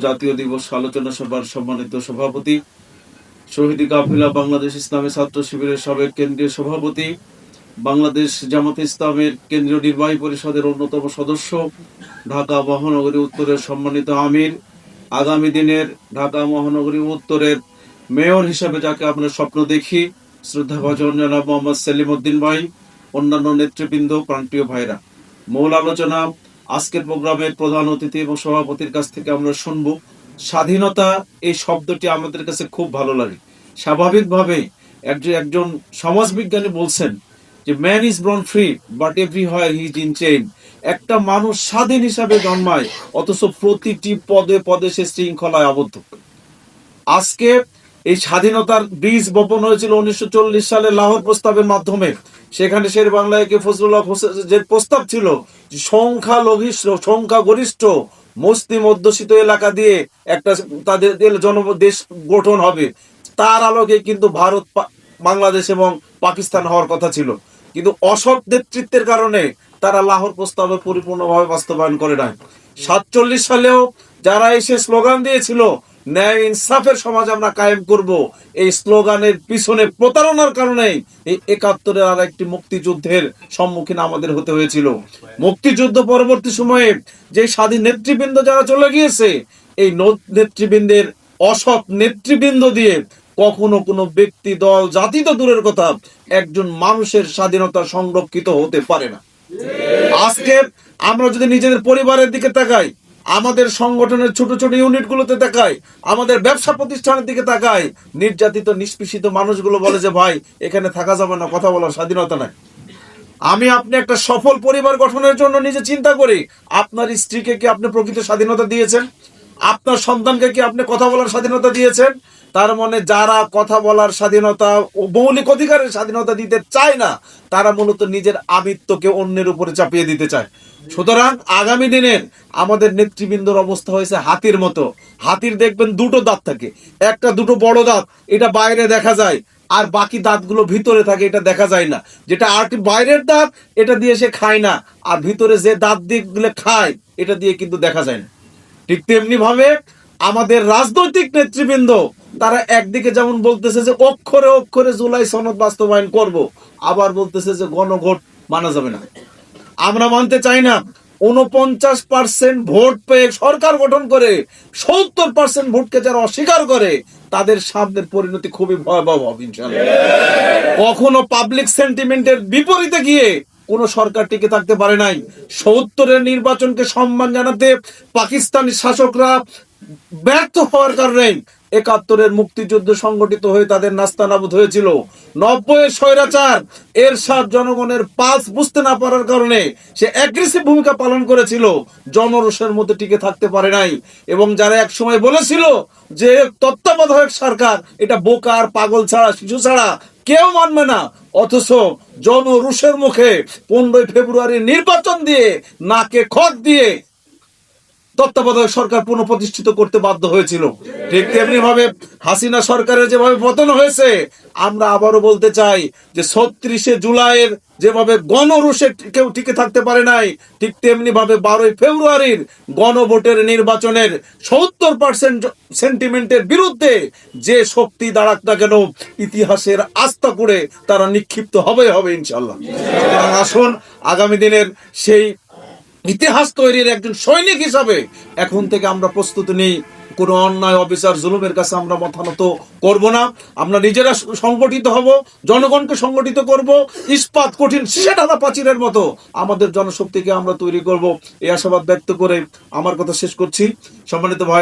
জাতীয় দিবস আলোচনা সভার সম্মানিত সভাপতি, শহীদ কাফেলা বাংলাদেশ ইসলামী ছাত্র শিবিরের সাবেক কেন্দ্রীয় সভাপতি, বাংলাদেশ জামাতে ইসলামের কেন্দ্রীয় নির্বাহী পরিষদের অন্যতম সদস্য, ঢাকা মহানগরী উত্তরের সম্মানিত আমির, আগামী দিনের ঢাকা মহানগরী উত্তরের মেয়র হিসেবে যাকে আমরা স্বপ্ন দেখি, শ্রদ্ধাভাজন জনাব মোহাম্মদ সেলিম উদ্দিন ভাই, অন্যান্য নেতৃবৃন্দ, প্রান্তীয় ভাইরা, মূল আলোচনা আজকের প্রোগ্রামের প্রধান অতিথি এবং সভাপতির কাছ থেকে আমরা শুনব। স্বাধীনতা এই শব্দটি আমাদের কাছে খুব ভালো লাগে। স্বাভাবিকভাবে একজন সমাজবিজ্ঞানী বলছেন যে man is born free but everywhere he is in chain. একটা মানুষ স্বাধীন হিসাবে জন্মায়, অথচ প্রতিটি পদে পদে সে শৃঙ্খলায় আবদ্ধ। আজকে এই স্বাধীনতার বীজ বপন হয়েছিল 1940 সালে লাহোর প্রস্তাবের মাধ্যমে। সেখানে শের বাংলায় ফজলুল্লাহ যে প্রস্তাব ছিল, সংখ্যাগরিষ্ঠ মুসলিম অধ্যুষিত এলাকা দিয়ে একটা তাদের দেশ গঠন হবে, তার আলোকে কিন্তু ভারত, বাংলাদেশ এবং পাকিস্তান হওয়ার কথা ছিল। কিন্তু অসৎ নেতৃত্বের কারণে তারা লাহোর প্রস্তাবে পরিপূর্ণভাবে বাস্তবায়ন করে নাই। 47 সালেও যারা এসে স্লোগান দিয়েছিল ন্যায় ইনসাফের সমাজ আমরা কায়েম করব, এই স্লোগানের পিছনে প্রতারণার কারণে এই 71-এর আর একটি মুক্তিযুদ্ধের সম্মুখীন আমাদের হতে হয়েছিল। মুক্তিযুদ্ধ পরবর্তী সময়ে যে স্বাধীন নেতৃবৃন্দ যারা চলে গিয়েছে, এই নেতৃবৃন্দের অসৎ নেতৃবৃন্দ দিয়ে কখনো কোনো ব্যক্তি, দল, জাতি তো দূরের কথা, একজন মানুষের স্বাধীনতা সংরক্ষিত হতে পারে না। আজকে আমরা যদি নিজেদের পরিবারের দিকে তাকাই, আমাদের সংগঠনের ছোট ছোট ইউনিটগুলোতে তাকাই, আমাদের ব্যবসা প্রতিষ্ঠানের দিকে তাকাই, নির্যাতিত নিষ্পেষিত মানুষগুলো বলে যে ভাই এখানে থাকা যাবে না, কথা বলার স্বাধীনতা নাই। আপনি একটা সফল পরিবার গঠনের জন্য নিজে চিন্তা করি, আপনার স্ত্রীকে কি আপনি প্রকৃত স্বাধীনতা দিয়েছেন? আপনার সন্তানকে কি আপনি কথা বলার স্বাধীনতা দিয়েছেন? তার মানে যারা কথা বলার স্বাধীনতা ও মৌলিক অধিকারের স্বাধীনতা দিতে চায় না, তারা মূলত নিজের আমিত্বকে অন্যের উপরে চাপিয়ে দিতে চায়। সুতরাং আগামী দিনের আমাদের নেতৃবৃন্দর অবস্থা হয়েছে হাতির মতো। হাতির দেখবেন দুটো দাঁত থাকে, একটা দুটো বড় দাঁত, এটা বাইরে দেখা যায়, আর বাকি দাঁতগুলো ভিতরে থাকে, এটা দেখা যায় না। যেটা আর বাইরের দাঁত, এটা দিয়ে সে খায় না, আর ভিতরে যে দাঁত দিয়ে খায়, এটা দিয়ে কিন্তু দেখা যায় না। ঠিক তেমনি ভাবে আমাদের রাজনৈতিক নেতৃবৃন্দ, তারা একদিকে যেমন বলতেছে যে অক্ষরে অক্ষরে জুলাই সনদ বাস্তবায়ন করব, আবার বলতেছে যে গণভোট মানা যাবে না। আমরা মানতে চাই না। 49% ভোট পেয়ে সরকার গঠন করে 70% ভোটকে যারা অস্বীকার করে, তাদের সামনের পরিণতি খুবই ভয়াবহ হবে ইনশাআল্লাহ। কখনো পাবলিক সেন্টিমেন্টের বিপরীতে গিয়ে কোন সরকার টিকে থাকতে পারে নাই। 70-এর নির্বাচনকে সম্মান জানাতে পাকিস্তানি শাসকরা ব্যর্থ হওয়ার কারণে 71-এর মুক্তিযুদ্ধ সংগঠিত হয়ে তাদের নাস্তানাবুদ হয়েছিল। 90-এর স্বৈরাচার এরশাদ জনগণের পালস বুঝতে না পারার কারণে সে অ্যাগ্রেসিভ ভূমিকা পালন করেছিল, জনরোষের মধ্যে টিকে থাকতে পারে নাই। এবং যারা এক সময় বলেছিল যে তত্ত্বাবধায়ক সরকার এটা বোকা আর পাগল ছাড়া, শিশু ছাড়া কেউ মানবে না, অথচ জনরোষের মুখে 15 ফেব্রুয়ারি নির্বাচন দিয়ে নাকে খত দিয়ে তত্ত্বাবধায়ক সরকার পুনঃপ্রতিষ্ঠিত করতে বাধ্য হয়েছিল। ঠিক তেমনি ভাবে হাসিনা সরকারের যেভাবে পতন হয়েছে, আমরা আবারও বলতে চাই যে 36শে জুলাইয়ের যেভাবে গণরোষে কেউ টিকে থাকতে পারে নাই, ঠিক তেমনি ভাবে 12 ফেব্রুয়ারির গণভোটের নির্বাচনের 70% সেন্টিমেন্টের বিরুদ্ধে যে শক্তি দাঁড়াক না কেন, ইতিহাসের আস্থা করে তারা নিক্ষিপ্ত হবে ইনশাআল্লাহ। সুতরাং আসুন আগামী দিনের সেই ইতিহাস তৈরির একজন সৈনিক হিসাবে এখন থেকে আমরা প্রস্তুতি নেই। কোনো অন্যায়, অবিচার, জুলুমের কাছে আমরা মাথা নত করব না। আমরা নিজেরা সংগঠিত হব, জনগণকে সংগঠিত করব, ইস্পাত কঠিন সেটা প্রাচীরের মতো আমাদের জনশক্তিকে আমরা তৈরি করব, এই আশাবাদ ব্যক্ত করে আমার কথা শেষ করছি। সম্মানিত ভাই